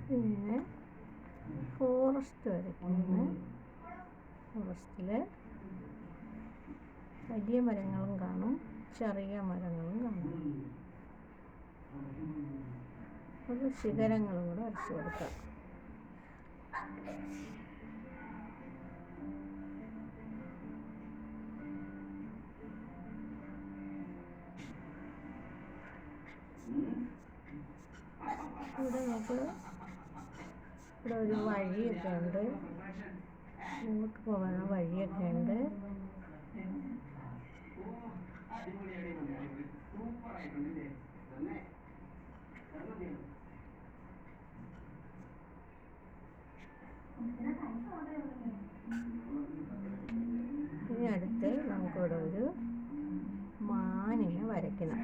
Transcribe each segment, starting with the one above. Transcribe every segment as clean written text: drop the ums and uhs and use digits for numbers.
പിന്നെ ഫോറസ്റ്റ് വരയ്ക്കുന്നു. ഫോറസ്റ്റിൽ വലിയ മരങ്ങളും കാണും, ചെറിയ മരങ്ങളും കാണും. ഒരു ശിഖരങ്ങളും കൂടെ വരച്ചു കൊടുക്കാം. ഇവിടെ നമുക്ക് ഇവിടെ ഒരു വഴിയൊക്കെ ഉണ്ട്, ഇങ്ങോട്ട് പോകാൻ വഴിയൊക്കെ ഉണ്ട്. ഇനി അടുത്ത് നമുക്കിവിടെ ഒരു മാനിനെ വരയ്ക്കണം.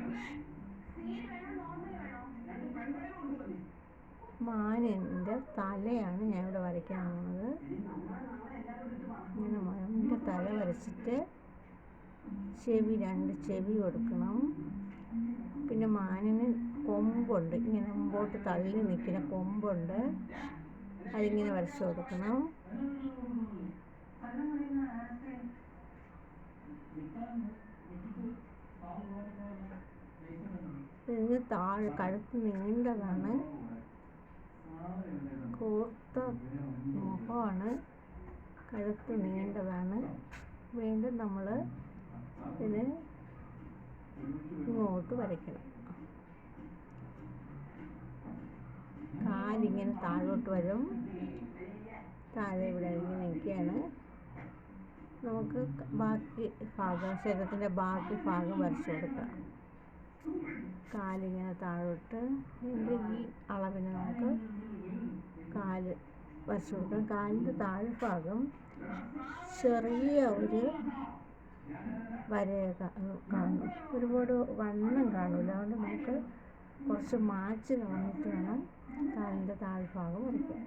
മാനിൻ്റെ തലയാണ് ഞാൻ ഇവിടെ വരയ്ക്കാൻ പോകുന്നത്. ഇങ്ങനെ മാനിൻ്റെ തല വരച്ചിട്ട് രണ്ട് ചെവി കൊടുക്കണം. പിന്നെ മാനിന് കൊമ്പുണ്ട്, ഇങ്ങനെ മുമ്പോട്ട് തള്ളി നിൽക്കുന്ന കൊമ്പുണ്ട്, അതിങ്ങനെ വരച്ചു കൊടുക്കണം. ഇതിന് താഴെ കഴുത്ത് നീണ്ടതാണ്, കൂർത്ത മുഖമാണ്, കഴുത്ത് നീണ്ടതാണ്. വീണ്ടും നമ്മൾ ഇതിന് ഇങ്ങോട്ട് വരയ്ക്കണം. കാലിങ്ങനെ താഴോട്ട് വരും, താഴെ ഇവിടെ ഇങ്ങനെ നിൽക്കുകയാണ്. നമുക്ക് ബാക്കി ഭാഗം, ശരീരത്തിൻ്റെ ബാക്കി ഭാഗം വരച്ചു കൊടുക്കാം. കാലിങ്ങനെ താഴോട്ട്, ഇതിൻ്റെ ഈ അളവിന് നമുക്ക് കാല് വരച്ചു കൊടുക്കാം. കാലിൻ്റെ താഴ്ഭാഗം ചെറിയ ഒരു വരയൊക്കെ കാണും, ഒരുപാട് വണ്ണം കാണില്ല. അതുകൊണ്ട് നമുക്ക് കുറച്ച് മാച്ച് കളഞ്ഞിട്ട് വേണം കാലിൻ്റെ താഴ്ഭാഗം വരയ്ക്കാൻ.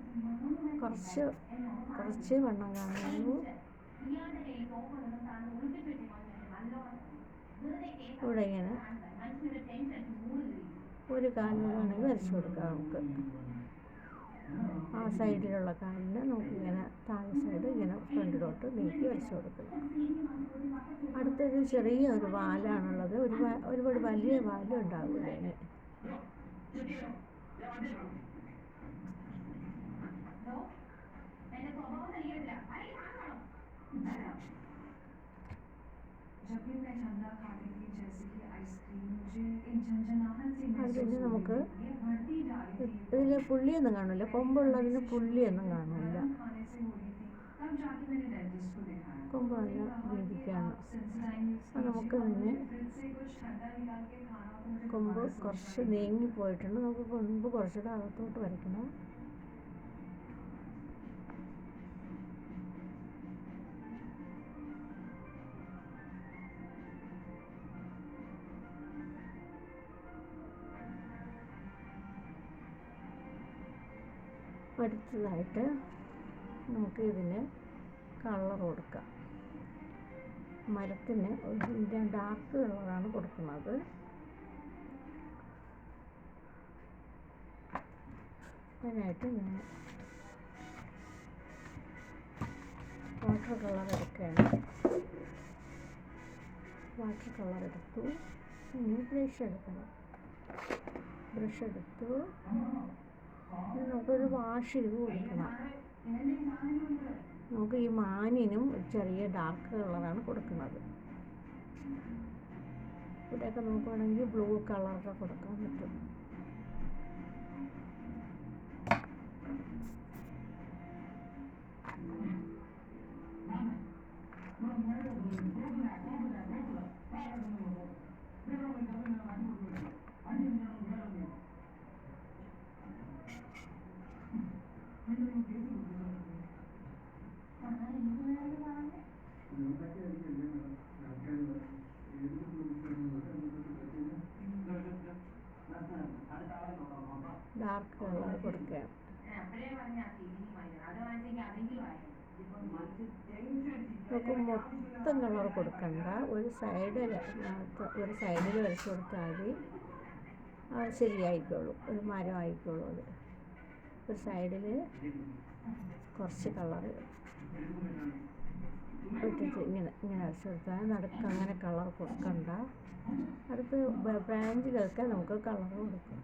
കുറച്ച് വണ്ണം കാണുന്നു. ഇവിടെ ഇങ്ങനെ ഒരു കാലിലാണെങ്കിൽ വരച്ചു കൊടുക്കാം. നമുക്ക് ആ സൈഡിലുള്ള കാലിന് നമുക്കിങ്ങനെ താഴെ സൈഡ് ഇങ്ങനെ ഫ്രണ്ടിലോട്ട് നീക്കി വരച്ചു കൊടുക്കണം. അടുത്തൊരു ചെറിയ ഒരു വാലാണുള്ളത്, ഒരുപാട് വലിയ വാലും ഉണ്ടാവില്ല അതിന്. അതിന് നമുക്ക് ഇതിൽ പുള്ളിയൊന്നും കാണില്ല, കൊമ്പുള്ളതിന് പുള്ളിയൊന്നും കാണില്ല. കൊമ്പ് നല്ല വീതിക്കാണ്. അത് നമുക്ക് ഇതിന് കൊമ്പ് കുറച്ച് നീങ്ങിപ്പോയിട്ടുണ്ട്, നമുക്ക് കൊമ്പ് കുറച്ചുകൂടെ അകത്തോട്ട് വരയ്ക്കണം. അടുത്തതായിട്ട് നമുക്ക് ഇതിന് കളർ കൊടുക്കാം. മരത്തിന് ഒരു ഡാർക്ക് കളറാണ് കൊടുക്കുന്നത്. അതിനായിട്ട് ഞാൻ വാട്ടർ കളർ എടുക്കുകയാണ്. വാട്ടർ കളർ എടുത്തു. ഇനി ബ്രഷ് എടുക്കണം. ബ്രഷ് എടുത്തു. നമുക്കൊരു വാഷ് കൊടുക്കണം. നമുക്ക് ഈ മാനിനും ചെറിയ ഡാർക്ക് കളറാണ് കൊടുക്കുന്നത്. ഇവിടെയൊക്കെ നോക്കുകയാണെങ്കിൽ ബ്ലൂ കളറൊക്കെ കൊടുക്കാൻ പറ്റും. ഡാർക്ക് കളർ കൊടുക്കുകയാണ്. നമുക്ക് മൊത്തം കളർ കൊടുക്കണ്ട, ഒരു സൈഡിൽ വരച്ചു കൊടുത്താൽ മതി. ശരിയായിക്കോളൂ, ഒരു മരം ആയിക്കോളൂ. അത് ഒരു സൈഡിൽ കുറച്ച് കളർ ഇട്ടിട്ട് ഇങ്ങനെ ഇങ്ങനെ വരച്ച് കൊടുത്താൽ നടുക്ക് അങ്ങനെ കളർ കൊടുക്കണ്ട. അടുത്ത് ബ്രാഞ്ചിലൊക്കെ നമുക്ക് കളർ കൊടുക്കാം.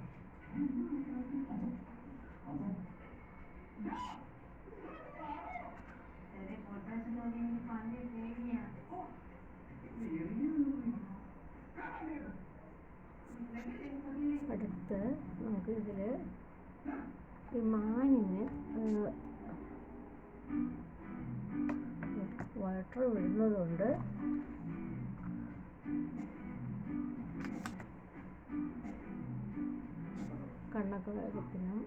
അടുത്ത് നമുക്ക് ഇതിൽ ഈ മാനിന് വാട്ടർ വിടുന്നതുകൊണ്ട് കണ്ണൊക്കെ വരയ്ക്കണം.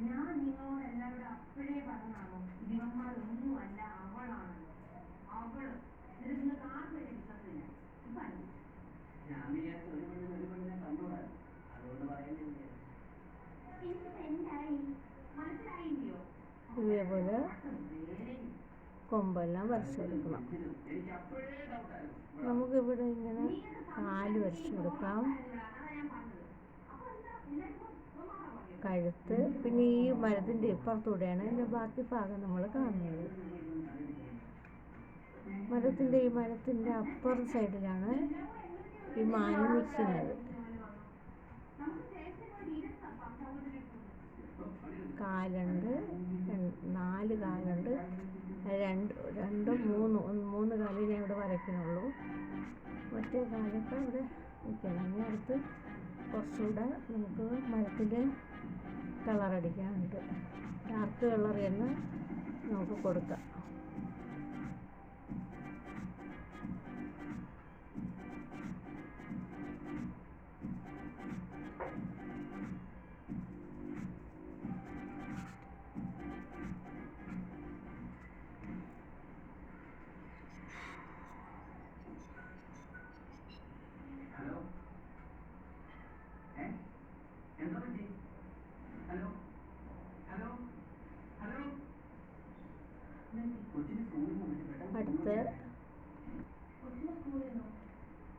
ഞാൻ നിങ്ങളോട് എല്ലാവരോടും അപ്പോഴേ പറഞ്ഞാണോ ഇതിനൊന്നുമല്ല അവളാണല്ലോ അവള്. ഇത് നിങ്ങൾക്ക് ആർക്കും വലിയ വിശ്വാസമില്ല. മനസ്സിലായില്ലയോ? ഇതേപോലെ കൊമ്പെല്ലാം വരച്ചു കൊടുക്കണം. നമുക്കിവിടെ ഇങ്ങനെ കാല് വരച്ചു കൊടുക്കാം, കഴുത്ത്. പിന്നെ ഈ മരത്തിൻ്റെ ഇപ്പുറത്തൂടെയാണ് ഇതിൻ്റെ ബാക്കി ഭാഗം നമ്മൾ കാണുന്നത്. മരത്തിൻ്റെ അപ്പുറ സൈഡിലാണ് ഈ മാന് നിൽക്കുന്നത്. കാലുണ്ട്, 4 കാലുണ്ട്. മൂന്ന് കാല് ഞാൻ ഇവിടെ വരയ്ക്കുന്നുള്ളൂ. മറ്റേ കാലൊക്കെ ഇവിടെ നിൽക്കണം. ഇനി അടുത്ത് കുറച്ചുകൂടെ നമുക്ക് മരത്തിൻ്റെ കളറടിക്കാനുണ്ട്. ഡാർക്ക് കളർ തന്നെ നമുക്ക് കൊടുക്കാം.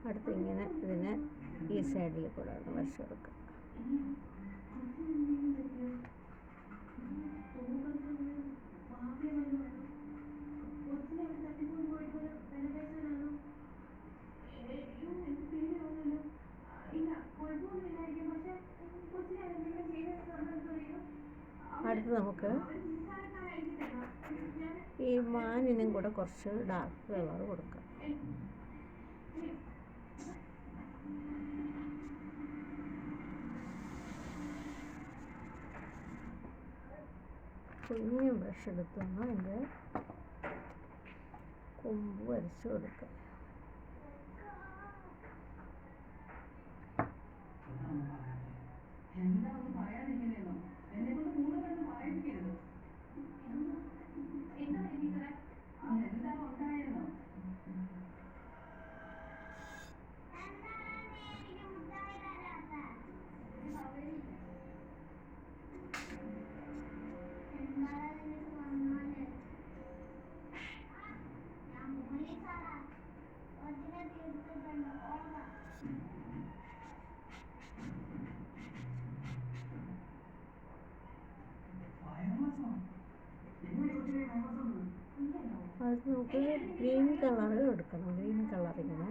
അടുത്ത് ഇങ്ങനെ ഇതിനെ ഈ സൈഡിൽ കൂടെ ഒന്ന് വരച്ച് കൊടുക്കുക. അടുത്ത് നമുക്ക് ഈ മാനിനും കൂടെ കുറച്ച് ഡാർക്ക് കളർ കൊടുക്കാം. കുഞ്ഞു ബ്രഷ് എടുത്തൊന്ന് അതിൻ്റെ കൊമ്പ് വരച്ചു കൊടുക്കാം. അത് നമുക്ക് ഗ്രീൻ കളർ കൊടുക്കണം. ഗ്രീൻ കളറിങ്ങനെ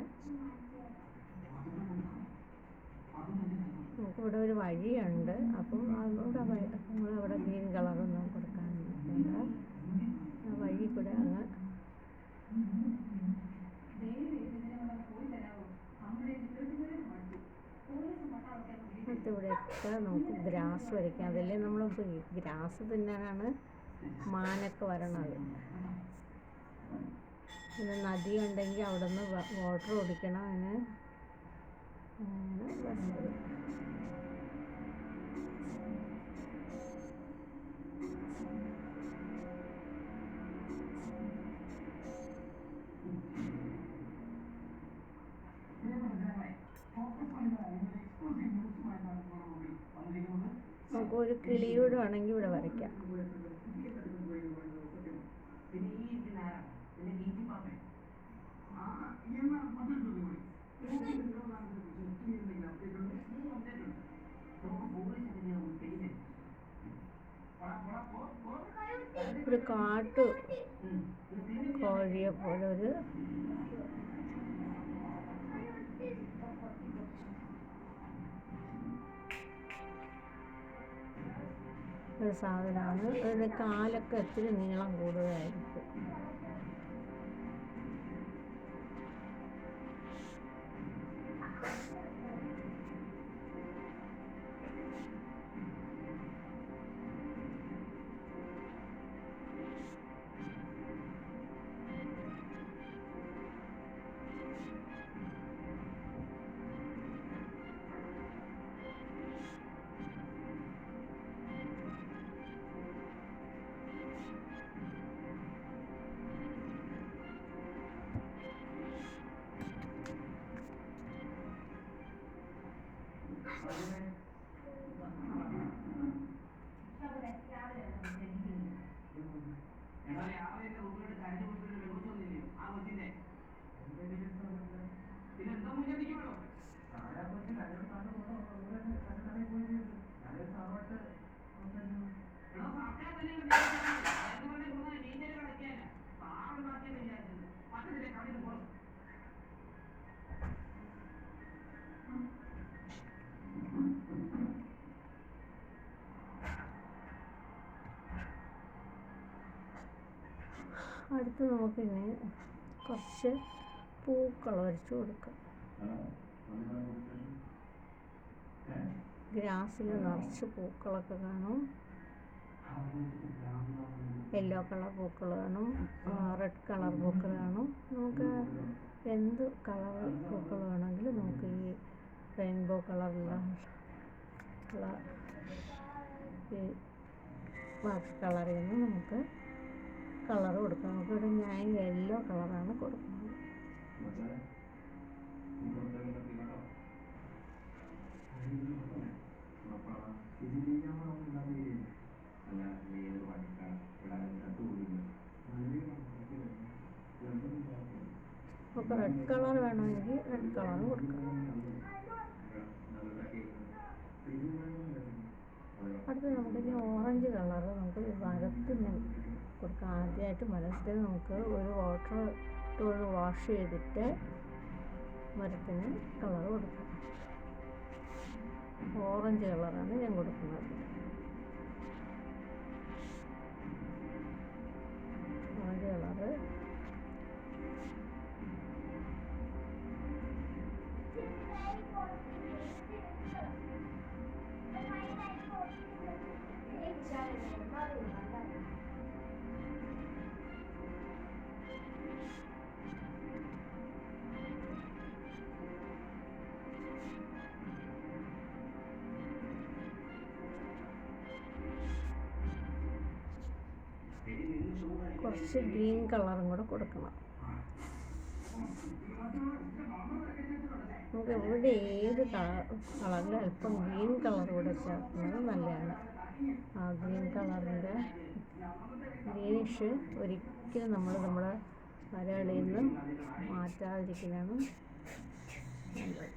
നമുക്കിവിടെ ഒരു വഴിയുണ്ട്. അപ്പം അതുകൊണ്ട് നമ്മളവിടെ ഗ്രീൻ കളറൊന്നും കൊടുക്കാൻ നിൽക്കണ്ട. ആ വഴി കൂടെ അങ്ങ് അടുത്തിവിടെയൊക്കെ നമുക്ക് ഗ്രാസ് വരയ്ക്കാം. അതല്ലേ നമ്മൾ ഗ്രാസ് തിന്നാനാണ് മാനൊക്കെ വരണത്. പിന്നെ നദി ഉണ്ടെങ്കിൽ അവിടെ നിന്ന് വാട്ടർ കുടിക്കണം. അതിന് അങ്ങനെ നമുക്ക് ഒരു കിളിയൂടെ ആണെങ്കിൽ ഇവിടെ വരയ്ക്കാം. ഒരു കാട്ടു കോഴിയെ പോലെ ഒരു സാധനമാണ്. അതിൻ്റെ കാലൊക്കെ ഒത്തിരി നീളം കൂടുതലായിരിക്കും. അടുത്ത് നമുക്കിനി കുറച്ച് പൂക്കൾ വരച്ച് കൊടുക്കാം. ഗ്രാസിൽ നിറച്ച് പൂക്കളൊക്കെ കാണും. യെല്ലോ കളർ പൂക്കൾ കാണും, റെഡ് കളർ പൂക്കൾ കാണും. നമുക്ക് എന്ത് കളർ പൂക്കൾ വേണമെങ്കിലും നമുക്ക് ഈ റെയിൻബോ കളറിലുള്ള ഈ വാക്സ് കളറിൽ നിന്ന് നമുക്ക് കളർ കൊടുക്കാം. നമുക്കിവിടെ ഞാൻ യെല്ലോ കളറാണ് കൊടുക്കുന്നത്. നമുക്ക് റെഡ് കളർ വേണമെങ്കിൽ റെഡ് കളർ കൊടുക്കാം. അടുത്ത് നമുക്കിനി ഓറഞ്ച് കളർ നമുക്ക് മരത്തിന് കൊടുക്കാം. ആദ്യമായിട്ട് മരത്തിന് നമുക്ക് ഒരു വാട്ടർ ഇട്ട് വാഷ് ചെയ്തിട്ട് മരത്തിന് കളർ കൊടുക്കാം. ഓറഞ്ച് കളറാണ് ഞാൻ കൊടുക്കുന്നത്. ഓറഞ്ച് കളറ് കുറച്ച് ഗ്രീൻ കളറും കൂടെ കൊടുക്കണം. നമുക്ക് ഇവിടെ ഏത് കളറിൽ അല്പം ഗ്രീൻ കളർ കൂടെ ചേർക്കുന്നത് നല്ലതാണ്. ആ ഗ്രീൻ കളറിൻ്റെ ഗ്രീനിഷ് ഒരിക്കലും നമ്മുടെ വരകളിൽ നിന്ന് മാറ്റാതിരിക്കലാണ് നല്ലത്.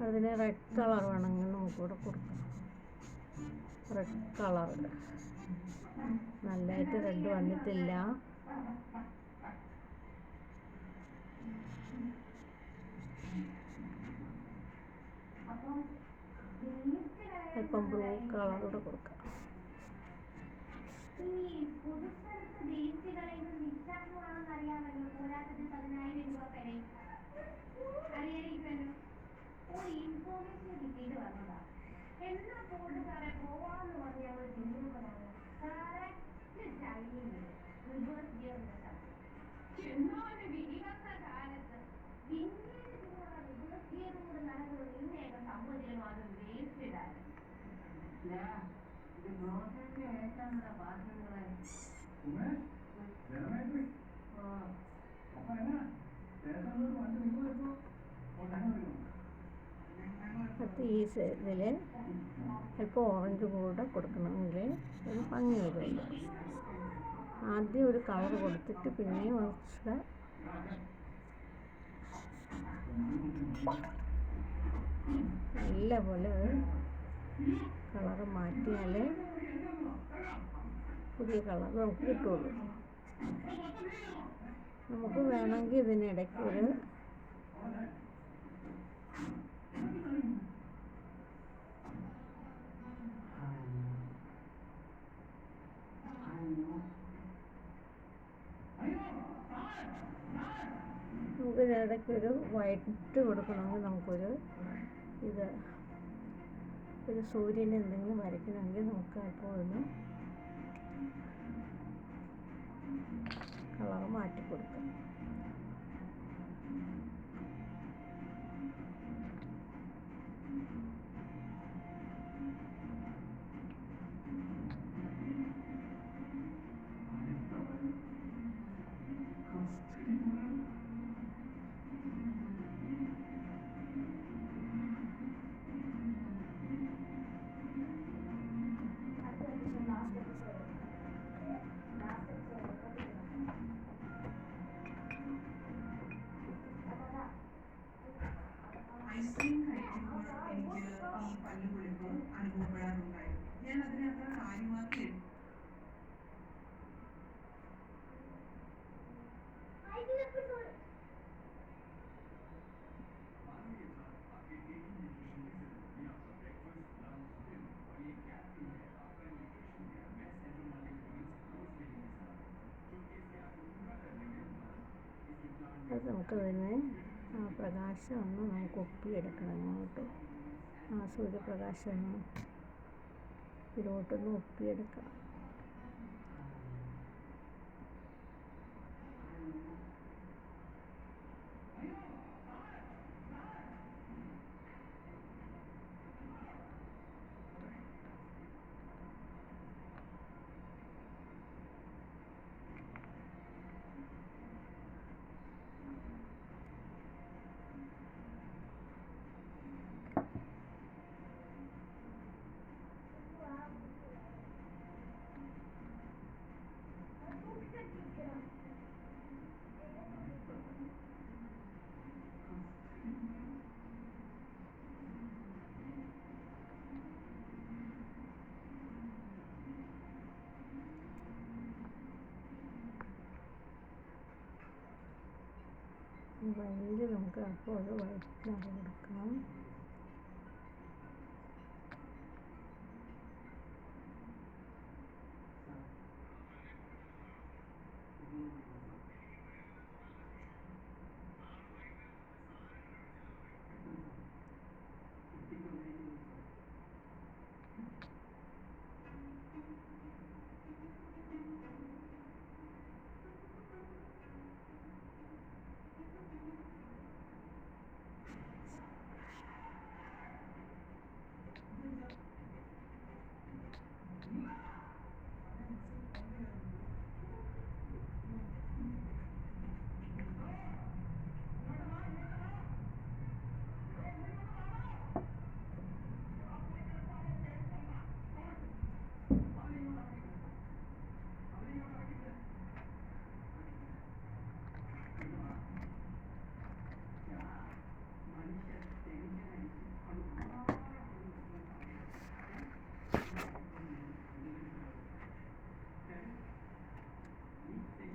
അതിന് റെഡ് കളർ വേണമെങ്കിൽ നമുക്കിവിടെ കൊടുക്കാം. റെഡ് കളർ നല്ലതായിട്ട് റെഡ് വന്നിട്ടില്ല. അല്പം ബ്ലൂ കളർ കൂടെ കൊടുക്കാം. ഈ ഇതിൽ അല്പം ഓറഞ്ച് കൂടെ കൊടുക്കണമെങ്കിൽ ഒരു ഭംഗി വരുമല്ലോ. ആദ്യം ഒരു കളർ കൊടുത്തിട്ട് പിന്നെയും കുറച്ചുകൂടെ നല്ലപോലെ കളറ് മാറ്റിയാലേ പുതിയ കളർ നമുക്ക് കിട്ടുള്ളൂ. നമുക്ക് വേണമെങ്കിൽ ഇതിനിടയ്ക്ക് ഒരു നമുക്കിതിനിടയ്ക്കൊരു വൈറ്റ് കൊടുക്കണമെങ്കിൽ നമുക്കൊരു ഒരു സൂര്യനെ എന്തെങ്കിലും വരയ്ക്കണമെങ്കിൽ നമുക്ക് അപ്പോൾ ഒന്ന് കളർ മാറ്റി കൊടുക്കാം. ഐസ്ക്രീം കഴിക്കുമ്പോൾ എനിക്ക് ഈ പല്ലുപൊളിപ്പ് അനുഭവപ്പെടാറുണ്ടായിരുന്നു. ഞാൻ അതിനെ അത്ര കാര്യമാക്കി അത് നമുക്കതിനെ പ്രകാശം ഒന്ന് നമുക്ക് ഒപ്പിയെടുക്കണം. ഇങ്ങോട്ട് സൂര്യപ്രകാശം ഒന്ന് ഇതിലോട്ടൊന്ന് ഒപ്പിയെടുക്കണം. വൈറ്റ് നമുക്ക് അപ്പോൾ ഒരു വൈറ്റ് കളർ കൊടുക്കാം.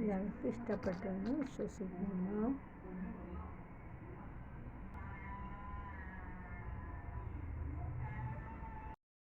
ഞങ്ങൾക്ക് ഇഷ്ടപ്പെട്ടെന്ന് വിശ്വസിക്കുന്നു.